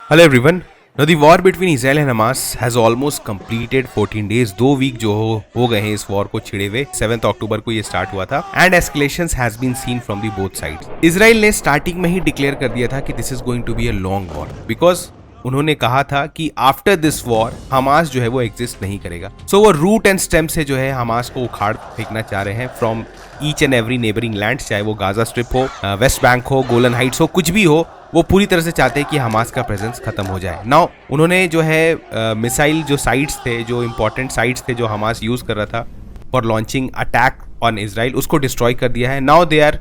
Hello everyone. Now the war between Israel and Hamas has almost completed 14 days. 2 week जो हो गए हैं इस वॉर को छिड़े हुए. 7 अक्टूबर को ये स्टार्ट हुआ था and escalations has been seen from the both sides. Israel ने स्टार्टिंग में ही डिक्लेयर कर दिया था कि this is going to be a long war because उन्होंने कहा था कि आफ्टर दिस वॉर हमास जो है वो एग्जिस्ट नहीं करेगा. सो वो रूट एंड स्टेम से जो है हमास को उखाड़ फेंकना चाह रहे हैं from each and every neighbouring land, चाहे वो गाजा स्ट्रिप हो, वेस्ट बैंक हो, गोलन हाइट्स हो, कुछ भी हो. वो पूरी तरह से चाहते हैं कि हमास का प्रेजेंस खत्म हो जाए. नाउ उन्होंने जो है मिसाइल जो साइट्स थे, जो इंपॉर्टेंट साइट्स थे जो हमास यूज कर रहा था for launching attack on Israel, उसको डिस्ट्रॉय कर दिया है. नाउ दे आर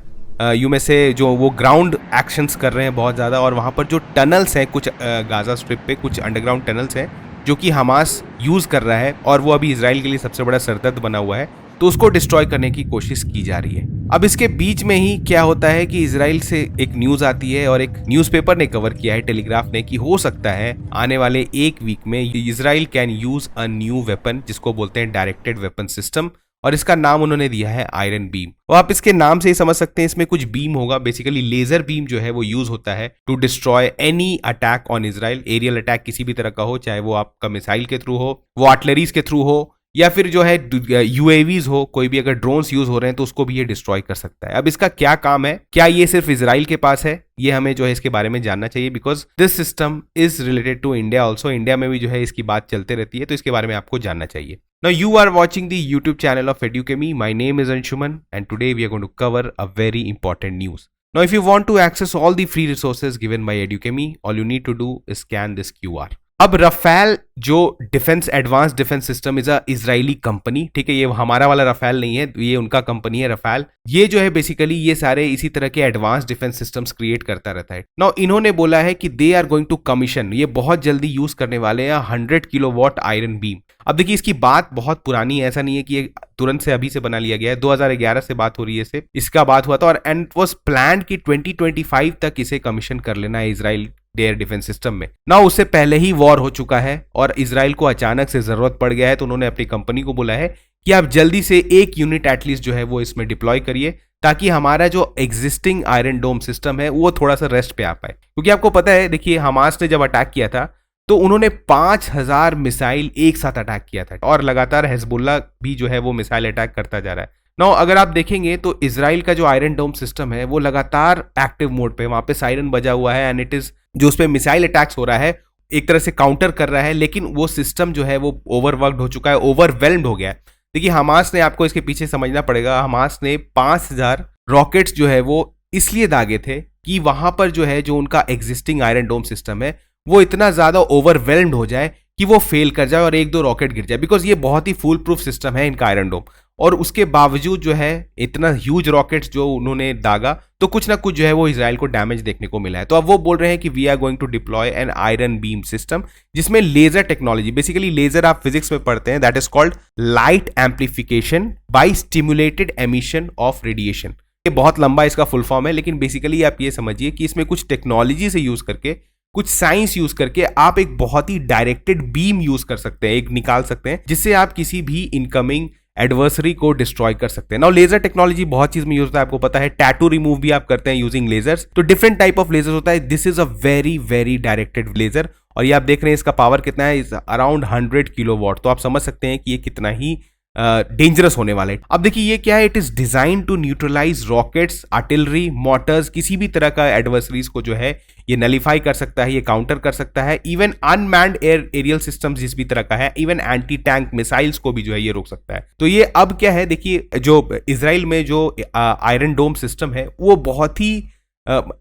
यू में से जो वो ग्राउंड एक्शंस कर रहे हैं बहुत ज़्यादा, और वहाँ पर जो टनल्स हैं कुछ गाजा स्ट्रिप पे कुछ अंडरग्राउंड टनल्स हैं जो कि हमास यूज़ कर रहा है और वो अभी इजराइल के लिए सबसे बड़ा सरदर्द बना हुआ है, तो उसको डिस्ट्रॉय करने की कोशिश की जा रही है. अब इसके बीच में ही क्या होता है कि इजराइल से एक न्यूज़ आती है और एक न्यूज़पेपर ने कवर किया है, टेलीग्राफ ने, कि हो सकता है आने वाले एक वीक में Israel can use a new weapon जिसको बोलते हैं डायरेक्टेड वेपन सिस्टम, और इसका नाम उन्होंने दिया है आयरन बीम. और आप इसके नाम से ही समझ सकते हैं इसमें कुछ बीम होगा. बेसिकली लेजर बीम जो है वो यूज होता है to destroy any attack on Israel. Aerial attack किसी भी तरह का हो, चाहे वो आपका मिसाइल के थ्रू हो, वो आर्टिलरीज के थ्रू हो, या फिर जो है यूएवीज हो, कोई भी अगर ड्रोन्स यूज हो रहे हैं तो उसको भी ये डिस्ट्रॉय कर सकता है. अब इसका क्या काम है, क्या ये सिर्फ इजराइल के पास है, ये हमें जो है इसके बारे में जानना चाहिए because this system is related to India also. India में भी जो है इसकी बात चलते रहती है, तो इसके बारे में आपको जानना चाहिए. Now you are watching the YouTube channel of Edukemi. My name is Anshuman and today we are going to cover a very important news. Now if you want to access all the free resources given by Edukemi, all you need to do is scan this QR. अब Rafale जो defence advance defence system is a Israeli company, ठीक है, ये हमारा वाला Rafale नहीं है, ये उनका कंपनी है रफेल. ये जो है बेसिकली ये सारे इसी तरह के एडवांस डिफेंस सिस्टम्स क्रिएट करता रहता है. नाउ इन्होंने बोला है कि they are going to commission, ये बहुत जल्दी यूज करने वाले हैं 100 किलोवाट आयरन बीम. अब देखिए इसकी बात बहुत पुरानी है, ऐसा नहीं है कि ये तुरंत से अभी से बना लिया गया है. 2011 से बात हो रही है, इसका बात हुआ था और एंड वाज प्लान्ड कि 2025 तक इसे कमीशन कर लेना है इजराइल एयर डिफेंस सिस्टम में. ना उससे पहले ही वॉर हो चुका है और इजराइल को अचानक से जरूरत पड़ गया है, तो उन्होंने अपनी कंपनी को बोला है कि आप जल्दी से एक यूनिट एटलीस्ट जो है वो इसमें डिप्लॉय करिए ताकि हमारा जो एग्जिस्टिंग आयरन डोम सिस्टम है वो थोड़ा सा रेस्ट पे आ पाए. क्योंकि आपको पता है, देखिए हमास ने जब अटैक किया था तो उन्होंने 5000 मिसाइल एक साथ अटैक किया था और लगातार हिजबुल्लाह भी जो है वो मिसाइल अटैक करता जा रहा है. नाउ अगर आप देखेंगे तो इजराइल का जो आयरन डोम सिस्टम है वो लगातार एक्टिव मोड पे, वहां पे सायरन बजा हुआ है एंड इट इज जो उस पर मिसाइल अटैक्स हो रहा है एक तरह से काउंटर कर रहा है, लेकिन वो सिस्टम जो है वो ओवरवर्कड हो चुका है, ओवरवेल्म्ड हो गया है. देखिए हमास ने, आपको इसके पीछे समझना पड़ेगा, हमास ने 5000 रॉकेट्स जो है वो इसलिए दागे थे कि वहां पर जो है जो उनका एग्जिस्टिंग आयरन डोम सिस्टम है वो इतना ज्यादा ओवरवेल्म्ड हो जाए कि वो फेल कर जाए और एक दो रॉकेट गिर जाए. बिकॉज ये बहुत ही फुल प्रूफ सिस्टम है इनका आयरन डोम, और उसके बावजूद जो है इतना ह्यूज रॉकेट्स जो उन्होंने दागा तो कुछ ना कुछ जो है वो इजराइल को डैमेज देखने को मिला है. तो अब वो बोल रहे हैं कि we are going to deploy an Iron beam system जिसमें लेजर टेक्नोलॉजी, बेसिकली लेजर आप फिजिक्स में पढ़ते हैं, that is called light amplification by stimulated emission of radiation. ये बहुत लंबा इसका फुल फॉर्म है, लेकिन बेसिकली आप ये समझिए कि इसमें कुछ टेक्नोलॉजी से यूज करके, कुछ साइंस यूज करके आप एक बहुत ही डायरेक्टेड बीम यूज कर सकते हैं, एक निकाल सकते हैं जिससे आप किसी भी इनकमिंग एडवर्सरी को डिस्ट्रॉय कर सकते हैं. नाउ लेजर टेक्नोलॉजी बहुत चीज में यूज होता है, आपको पता है टैटू रिमूव भी आप करते हैं यूजिंग लेजर्स, तो डिफरेंट टाइप ऑफ लेजर होता है. This is a very very directed laser और ये आप देख रहे हैं इसका पावर कितना है, इज अराउंड 100 किलोवाट. तो आप समझ सकते हैं कि ये कितना ही डेंजरस होने वाला है. अब देखिए ये क्या है, it is design to neutralize rockets, artillery, motors, किसी भी तरह का एडवर्सरीज को जो है ये नलीफाई कर सकता है, ये काउंटर कर सकता है. इवन अनमैन्ड एरियल सिस्टम्स जिस भी तरह का है, इवन एंटी टैंक मिसाइल्स को भी जो है ये रोक सकता है. तो ये अब क्या है, देखिए जो इजराइल में जो आयरन डोम सिस्टम है वो बहुत ही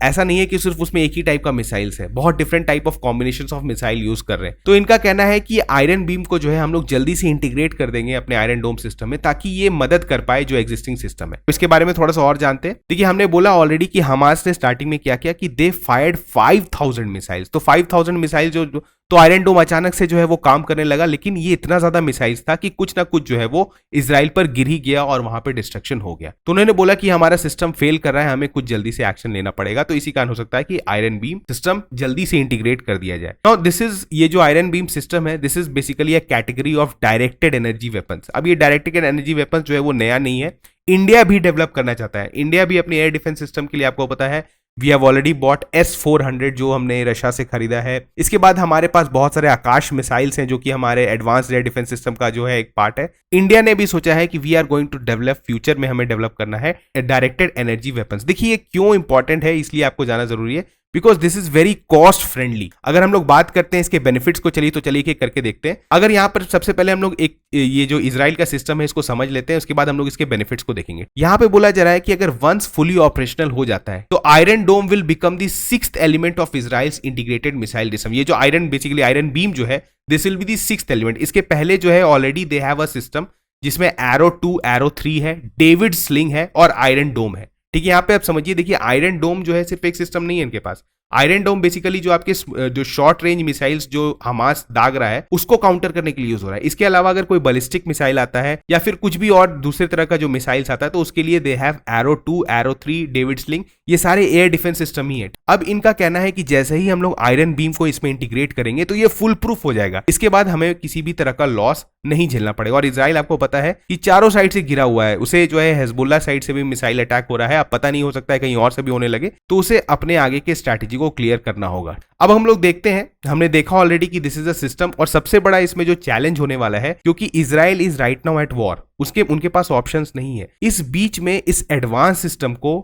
ऐसा नहीं है कि सिर्फ उसमें एक ही टाइप का मिसाइल्स है, बहुत different type of combinations of missile use कर रहे हैं. तो इनका कहना है कि आयरन बीम को जो है हम लोग जल्दी से इंटीग्रेट कर देंगे अपने आयरन डोम सिस्टम में ताकि ये मदद कर पाए जो एग्जिस्टिंग सिस्टम है. इसके बारे में थोड़ा सा और जानते हैं. देखिए हमने बोला ऑलरेडी कि हमास ने स्टार्टिंग में क्या किया कि दे फायर्ड 5000 मिसाइल्स. तो 5000 मिसाइल जो तो आयरन डोम अचानक से जो है वो काम करने लगा, लेकिन ये इतना ज्यादा मिसाइल्स था कि कुछ ना कुछ जो है वो इजराइल पर गिर ही गया और वहां पे डिस्ट्रक्शन हो गया. तो उन्होंने बोला कि हमारा सिस्टम फेल कर रहा है, हमें कुछ जल्दी से एक्शन लेना पड़ेगा. तो इसी कारण हो सकता है कि आयरन बीम सिस्टम जल्दी से इंटीग्रेट कर दिया जाए. नाउ दिस इज, ये जो आयरन बीम सिस्टम है this is basically a category of directed energy weapons. अब ये डायरेक्टेड एनर्जी वेपन्स जो है वो नया नहीं है, इंडिया भी डेवलप करना चाहता है. इंडिया भी अपने एयर डिफेंस सिस्टम के लिए आपको पता है we have already bot S-400 जो हमने रशिया से खरीदा है। इसके बाद हमारे पास बहुत सारे आकाश मिसाइल्स हैं जो कि हमारे एडवांस्ड एयर डिफेंस सिस्टम का जो है एक पार्ट है। इंडिया ने भी सोचा है कि we are going to develop, future में हमें डेवलप करना है डायरेक्टेड एनर्जी वेपन्स। देखिए ये क्यों इंपॉर्टेंट है, इसलिए आपको जाना जरूरी है, because this is very cost friendly. अगर हम लोग बात करते हैं इसके बेनिफिट्स को, चलिए कि करके देखते हैं। अगर यहाँ पर सबसे पहले हम लोग एक ये जो इजराइल का सिस्टम है इसको समझ लेते हैं, उसके बाद हम लोग इसके बेनिफिट्स को देखेंगे। यहाँ पे बोला जा रहा है कि अगर वंस फुली ऑपरेशनल हो जाता है तो Iron Dome will become the 6th element of Israel's integrated missile system. ये जो आयरन, बेसिकली आयरन बीम जो है, this will be the 6th element. इसके पहले जो है already they have a system जिसमें एरो 2, एरो 3 है, डेविड स्लिंग है और आयरन डोम है। ठीक है, यहाँ पे आप समझिए, देखिए आयरन डोम जो है सिर्फ एक सिस्टम नहीं है इनके पास। आयरन डोम बेसिकली जो आपके जो शॉर्ट रेंज मिसाइल्स जो हमास दाग रहा है उसको काउंटर करने के लिए यूज हो रहा है। इसके अलावा अगर कोई बैलिस्टिक मिसाइल आता है या फिर कुछ भी और दूसरे तरह का जो मिसाइल्स आता है तो उसके लिए they have arrow 2, Arrow 3, David Sling, ये सारे एयर डिफेंस सिस्टम ही है। अब इनका कहना है कि जैसे ही हम लोग आयरन बीम को इसमें इंटीग्रेट करेंगे तो ये फुल प्रूफ हो जाएगा। इसके बाद हमें किसी भी तरह का लॉस नहीं झेलना पड़ेगा। और इजराइल आपको पता है कि चारों साइड से घिरा हुआ है, उसे जो है हिजबुल्लाह साइड से भी मिसाइल अटैक हो रहा है, अब पता नहीं हो सकता है कहीं और से भी होने लगे, तो उसे अपने आगे के स्ट्रैटेजी को क्लियर करना होगा। अब हम लोग देखते हैं, हमने देखा ऑलरेडी कि दिस इज अ सिस्टम, और सबसे बड़ा इसमें जो चैलेंज होने वाला है, क्योंकि Israel is right now at war, उनके पास ऑप्शंस नहीं है। इस बीच में इस एडवांस सिस्टम को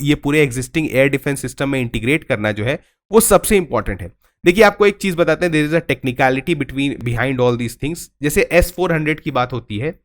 ये पूरे एग्जिस्टिंग एयर डिफेंस सिस्टम में इंटीग्रेट करना जो है वो सबसे इंपॉर्टेंट है। देखिए आपको एक चीज बताते हैं, there is a technicality behind all these things. जैसे S-400 की बात होती है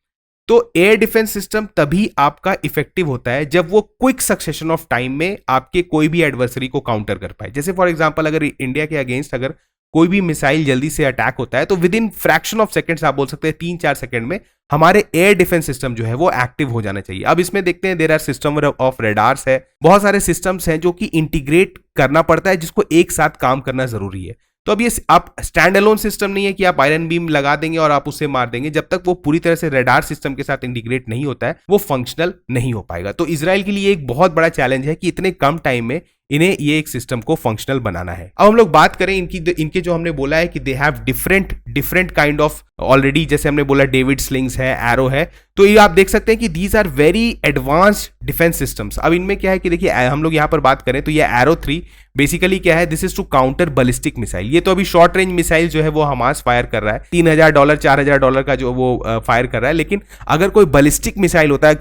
तो एयर डिफेंस सिस्टम तभी आपका इफेक्टिव होता है जब वो क्विक सक्सेशन ऑफ टाइम में आपके कोई भी एडवर्सरी को काउंटर कर पाए। जैसे फॉर एग्जांपल अगर इंडिया के अगेंस्ट अगर कोई भी मिसाइल जल्दी से अटैक होता है तो with in fraction of seconds, आप बोल सकते हैं 3-4 सेकंड में, हमारे एयर डिफेंस सिस्टम जो है वो एक्टिव हो जाना चाहिए। अब इसमें देखते हैं there are system of radars है, बहुत सारे सिस्टम्स हैं जो कि इंटीग्रेट करना पड़ता है, जिसको एक साथ काम करना जरूरी है। तो अब ये आप स्टैंड अलोन सिस्टम नहीं है कि आप आयरन बीम लगा देंगे और आप उसे मार देंगे। जब तक वो पूरी तरह से रेडार सिस्टम के साथ इंटीग्रेट नहीं होता है वो फंक्शनल नहीं हो पाएगा। तो इजराइल के लिए एक बहुत बड़ा चैलेंज है कि इतने कम टाइम में इन्हें ये एक सिस्टम को फंक्शनल बनाना है। अब हम लोग बात करें इनके जो हमने बोला है कि they have different kind of, already जैसे हमने बोला डेविड स्लिंग्स है, एरो है, तो ये आप देख सकते हैं कि these are very advanced defence systems. अब इनमें क्या है कि देखिए हम लोग यहाँ पर बात करें तो ये एरो 3 बेसिकली क्या है, this is to counter ballistic missile. ये तो अभी शॉर्ट रेंज मिसाइल जो है वो हमास फायर कर रहा है, $3,000 $4,000 का जो वो फायर कर रहा है। लेकिन अगर कोई बैलिस्टिक मिसाइल होता है,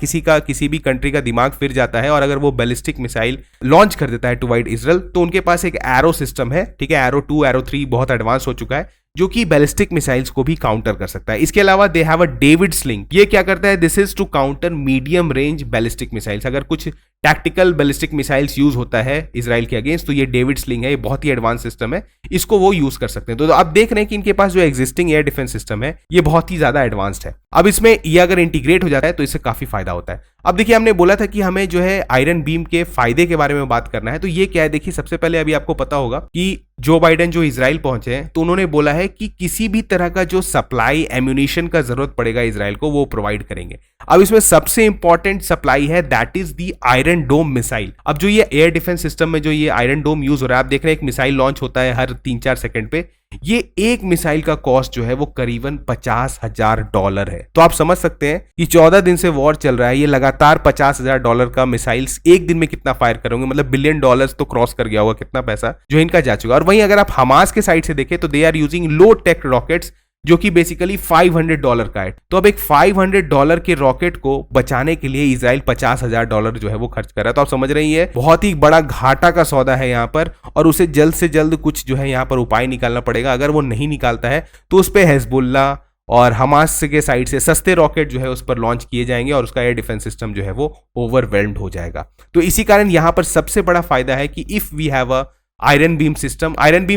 किसी भी कंट्री का दिमाग फिर जाता है और अगर वो बैलिस्टिक मिसाइल लॉन्च कर देता है टुवर्ड इजराइल, तो उनके पास एक एरो सिस्टम है, ठीक है, एरो 2, एरो 3 बहुत एडवांस हो चुका है, जो कि बैलिस्टिक मिसाइल्स को भी काउंटर कर सकता है। इसके अलावा they have a David Sling, ये क्या करता है, this is to counter medium range ballistic missiles. अगर कुछ टैक्टिकल बैलिस्टिक मिसाइल्स यूज होता है इजराइल के अगेंस्ट तो ये डेविड स्लिंग है, ये बहुत ही एडवांस सिस्टम है, इसको वो यूज कर सकते हैं। तो आप देख रहे हैं कि इनके पास जो एग्जिस्टिंग एयर डिफेंस सिस्टम है ये बहुत ही ज्यादा एडवांस्ड है। अब इसमें ये अगर इंटीग्रेट हो जाता है तो इससे काफी फायदा होता है। अब देखिए हमने बोला था कि हमें जो है आयरन बीम के फायदे के बारे में बात करना है, तो ये क्या है, देखिए सबसे पहले अभी आपको पता होगा कि जो बाइडेन जो इजराइल पहुंचे हैं तो उन्होंने बोला है कि किसी भी तरह का जो सप्लाई एम्यूनिशन का जरूरत पड़ेगा इजराइल को वो प्रोवाइड करेंगे। अब इसमें सबसे इंपॉर्टेंट सप्लाई है, that is the Iron Dome missile. अब जो ये एयर डिफेंस सिस्टम में जो ये आयरन डोम यूज हो रहा है, आप देख रहे हैं एक मिसाइल लॉन्च होता है हर 3-4 सेकंड पे, ये एक मिसाइल का कॉस्ट जो है वो करीबन $50,000 है। तो आप समझ सकते हैं कि 14 दिन से वॉर चल रहा है, ये लगातार $50,000 का मिसाइल्स एक दिन में कितना फायर करोगे, मतलब $1 बिलियन तो क्रॉस कर गया होगा कितना पैसा जो इनका जा चुका है। और वहीं अगर आप हमास के साइड से देखें तो they are using low tech rockets जो कि बेसिकली $500 का है। तो अब एक $500 के रॉकेट को बचाने के लिए इजराइल $50,000 जो है वो खर्च कर रहा है। तो आप समझ रही है बहुत ही बड़ा घाटा का सौदा है यहाँ पर, और उसे जल्द से जल्द कुछ जो है यहाँ पर उपाय निकालना पड़ेगा। अगर वो नहीं निकालता है तो उस पर हिजबुल्लाह और हमास के साइड से सस्ते रॉकेट जो है उस पर लॉन्च किए जाएंगे और उसका एयर डिफेंस सिस्टम जो है वो ओवरवेल्म्ड हो जाएगा। तो इसी कारण यहाँ पर सबसे बड़ा फायदा है कि if we have a iron beam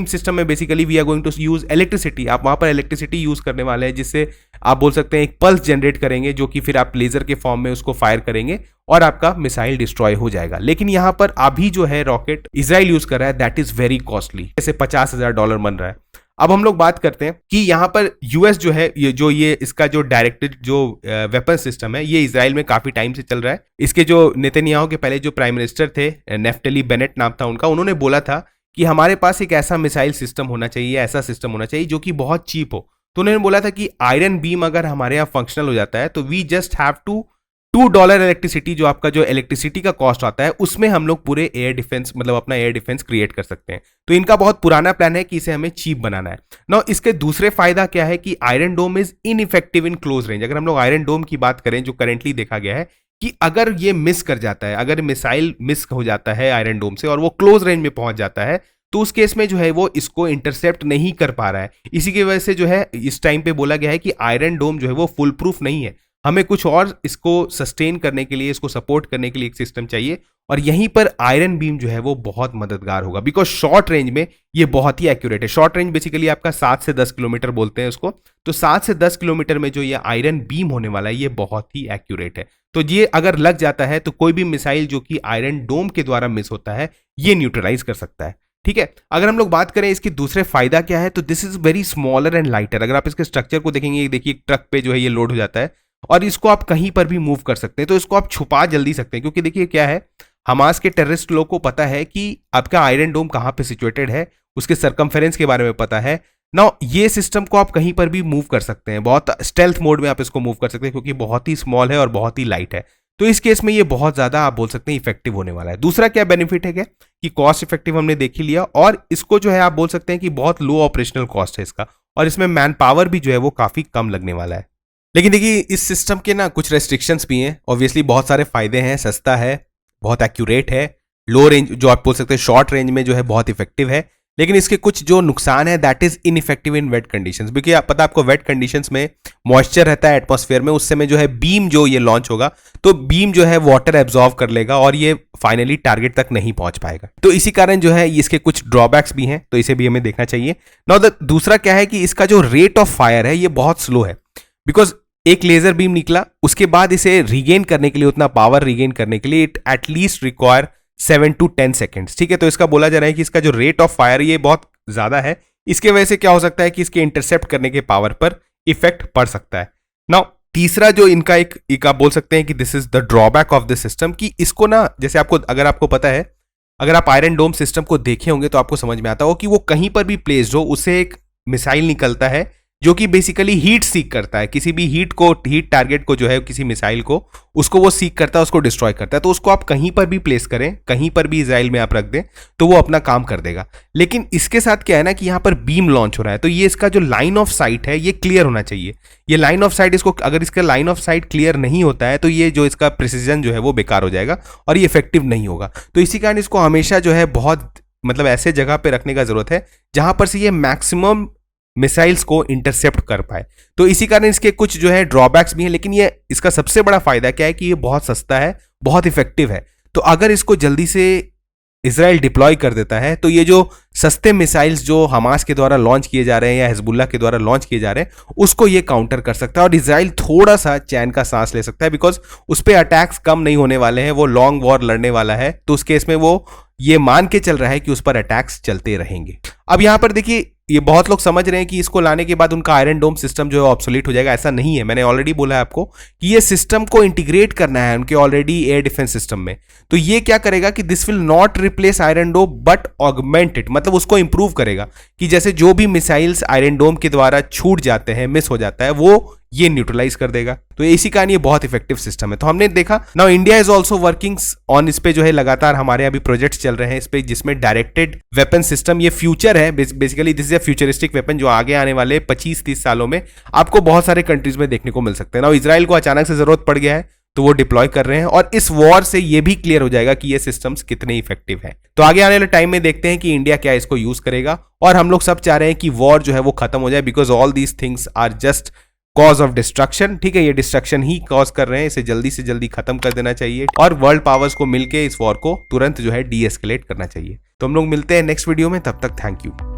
system में basically we are going to use electricity, आप वहां पर इलेक्ट्रिसिटी यूज करने वाले हैं, जिससे आप बोल सकते हैं एक पल्स जनरेट करेंगे जो कि फिर आप लेजर के फॉर्म में उसको फायर करेंगे और आपका मिसाइल डिस्ट्रॉय हो जाएगा। लेकिन यहाँ पर अभी जो है रॉकेट इजराइल यूज कर रहा है दैट इज वेरी कॉस्टली, जैसे $50,000 बन रहा है। अब हम लोग बात करते हैं कि यहाँ पर यूएस जो है ये इसका जो डायरेक्टेड जो वेपन सिस्टम है ये इजराइल में काफी टाइम से चल रहा है। इसके जो नेतन्याहू के पहले जो प्राइम मिनिस्टर थे, नेफ्टली बेनेट नाम था उनका, उन्होंने बोला था कि हमारे पास एक ऐसा मिसाइल सिस्टम होना चाहिए, ऐसा सिस्टम होना चाहिए जो कि बहुत चीप हो। तो उन्होंने बोला था कि आयरन बीम अगर हमारे यहाँ फंक्शनल हो जाता है तो we just have to $2 electricity जो आपका जो इलेक्ट्रिसिटी का कॉस्ट आता है उसमें हम लोग पूरे एयर डिफेंस मतलब अपना एयर डिफेंस क्रिएट कर सकते हैं। तो इनका बहुत पुराना प्लान है कि इसे हमें चीप बनाना है। नाउ इसके दूसरे फायदा क्या है कि Iron Dome is ineffective in close range. अगर हम लोग आयरन डोम की बात करें जो करेंटली देखा गया है कि अगर ये मिस कर जाता है, अगर मिसाइल मिस हो जाता है आयरन डोम से और वो क्लोज रेंज में पहुंच जाता है तो उस केस में जो है वो इसको इंटरसेप्ट नहीं कर पा रहा है। इसी की वजह से जो है इस टाइम पे बोला गया है कि आयरन डोम जो है वो फुल प्रूफ नहीं है, हमें कुछ और इसको सस्टेन करने के लिए, इसको सपोर्ट करने के लिए एक सिस्टम चाहिए। और यहीं पर आयरन बीम जो है वो बहुत मददगार होगा बिकॉज शॉर्ट रेंज में ये बहुत ही एक्यूरेट है। शॉर्ट रेंज बेसिकली आपका 7 से 10 किलोमीटर बोलते हैं उसको, तो 7 से 10 किलोमीटर में जो ये आयरन बीम होने वाला है ये बहुत ही एक्यूरेट है। तो ये अगर लग जाता है तो कोई भी मिसाइल जो कि आयरन डोम के द्वारा मिस होता है ये न्यूट्रलाइज कर सकता है। ठीक है, अगर हम लोग बात करें इसके दूसरे फायदा क्या है तो this is very smaller and lighter. अगर आप इसके स्ट्रक्चर को देखेंगे, देखिए ट्रक पे जो है ये लोड हो जाता है और इसको आप कहीं पर भी मूव कर सकते हैं, तो इसको आप छुपा जल्दी सकते हैं। क्योंकि देखिए क्या है, हमास के टेररिस्ट लोग को पता है कि आपका आयरन डोम कहाँ पे सिचुएटेड है, उसके सरकमफेरेंस के बारे में पता है। नाउ ये सिस्टम को आप कहीं पर भी मूव कर सकते हैं, बहुत स्टेल्थ मोड में आप इसको मूव कर सकते हैं क्योंकि बहुत ही स्मॉल है और बहुत ही लाइट है। तो इस केस में ये बहुत ज्यादा आप बोल सकते हैं इफेक्टिव होने वाला है। दूसरा क्या बेनिफिट है क्या कि कॉस्ट इफेक्टिव हमने देख ही लिया, और इसको जो है आप बोल सकते हैं कि बहुत लो ऑपरेशनल कॉस्ट है इसका, और इसमें मैन पावर भी जो है वो काफी कम लगने वाला है। लेकिन देखिए इस सिस्टम के ना कुछ रेस्ट्रिक्शंस भी हैं। ऑब्वियसली बहुत सारे फायदे हैं, सस्ता है, बहुत एक्यूरेट है, लो रेंज जो आप बोल सकते हैं शॉर्ट रेंज में जो है बहुत इफेक्टिव है। लेकिन इसके कुछ जो नुकसान है that is ineffective in wet conditions, क्योंकि आप पता आपको वेट कंडीशंस में मॉइस्चर रहता है एटमॉस्फेयर में, उस समय जो है बीम जो ये लॉन्च होगा तो बीम जो है वाटर एब्जॉर्व कर लेगा और ये फाइनली टारगेट तक नहीं पहुंच पाएगा। तो इसी कारण जो है इसके कुछ ड्रॉबैक्स भी हैं, तो इसे भी हमें देखना चाहिए। नाउ दूसरा क्या है कि इसका जो रेट ऑफ फायर है ये बहुत स्लो है, बिकॉज एक लेजर बीम निकला उसके बाद इसे रिगेन करने के लिए, उतना पावर रिगेन करने के लिए it at least require 7 to 10 seconds. ठीक है, तो इसका बोला जा रहा है कि इसका जो रेट ऑफ फायर ये बहुत ज्यादा है। इसके वजह से क्या हो सकता है कि इसके इंटरसेप्ट करने के पावर पर इफेक्ट पड़ सकता है। नाउ तीसरा जो इनका एक आप बोल सकते हैं कि this is the drawback of this system, कि इसको ना जैसे अगर आपको पता है, अगर आप आयरन डोम सिस्टम को देखे होंगे तो आपको समझ में आता हो कि वो कहीं पर भी प्लेस्ड हो उससे एक मिसाइल निकलता है जो कि बेसिकली हीट सीक करता है, किसी भी हीट टारगेट को जो है किसी मिसाइल को, उसको वो सीक करता है, उसको डिस्ट्रॉय करता है। तो उसको आप कहीं पर भी प्लेस करें, कहीं पर भी इजराइल में आप रख दें तो वो अपना काम कर देगा। लेकिन इसके साथ क्या है ना कि यहाँ पर बीम लॉन्च हो रहा है, तो ये इसका जो लाइन ऑफ साइट है ये क्लियर होना चाहिए। ये लाइन ऑफ साइट अगर इसका लाइन ऑफ साइट क्लियर नहीं होता है तो ये जो इसका प्रिसीजन जो है वो बेकार हो जाएगा और ये इफेक्टिव नहीं होगा। तो इसी कारण इसको हमेशा जो है बहुत मतलब ऐसे जगह पे रखने का जरूरत है जहां पर से ये मैक्सिमम मिसाइल्स को इंटरसेप्ट कर पाए। तो इसी कारण इसके कुछ जो है ड्रॉबैक्स भी हैं, लेकिन ये इसका सबसे बड़ा फायदा क्या है कि ये बहुत सस्ता है, बहुत इफेक्टिव है। तो अगर इसको जल्दी से इजराइल डिप्लॉय कर देता है तो ये जो सस्ते मिसाइल्स जो हमास के द्वारा लॉन्च किए जा रहे हैं या हिजबुल्लाह के द्वारा लॉन्च किए जा रहे हैं उसको ये काउंटर कर सकता है और इजराइल थोड़ा सा चैन का सांस ले सकता है, बिकॉज उस पर अटैक्स कम नहीं होने वाले हैं, वो लॉन्ग वॉर लड़ने वाला है। तो उस केस में वो ये मान के चल रहा है कि उस पर अटैक्स चलते रहेंगे। अब यहां पर देखिए ये बहुत लोग समझ रहे हैं कि इसको लाने के बाद उनका आयरन डोम सिस्टम जो है ऑब्सोलीट हो जाएगा। ऐसा नहीं है, मैंने ऑलरेडी बोला है आपको कि ये सिस्टम को इंटीग्रेट करना है उनके ऑलरेडी एयर डिफेंस सिस्टम में। तो ये क्या करेगा कि this will not replace Iron Dome but augment it, मतलब उसको इंप्रूव करेगा कि जैसे जो भी मिसाइल्स आयरन डोम के द्वारा छूट जाते हैं, मिस हो जाता है, वो ये न्यूट्रलाइज कर देगा। तो इसी कारण ये बहुत इफेक्टिव सिस्टम है। तो हमने देखा now India is also working on, इस पे जो है लगातार हमारे अभी प्रोजेक्ट्स चल रहे हैं इस पे, जिसमें डायरेक्टेड वेपन सिस्टम, ये फ्यूचर है basically, this is a futuristic weapon जो आगे आने वाले 25-30 सालों में आपको बहुत सारे कंट्रीज में देखने को मिल सकते हैं। नाउ इजराइल को अचानक से जरूरत पड़ गया है तो वो डिप्लॉय कर रहे हैं और इस वॉर से ये भी क्लियर हो जाएगा कि ये सिस्टम्स कितने इफेक्टिव हैं। तो आगे आने वाले टाइम में देखते हैं कि इंडिया क्या इसको यूज करेगा, और हम लोग सब चाह रहे हैं कि वॉर जो है वो खत्म हो जाए, because all these things are just cause of destruction. ठीक है, ये डिस्ट्रक्शन ही कॉज कर रहे हैं, इसे जल्दी से जल्दी खत्म कर देना चाहिए और वर्ल्ड पावर्स को मिलकर इस वॉर को तुरंत जो है डी एस्केलेट करना चाहिए। तो हम लोग मिलते हैं नेक्स्ट वीडियो में, तब तक थैंक यू।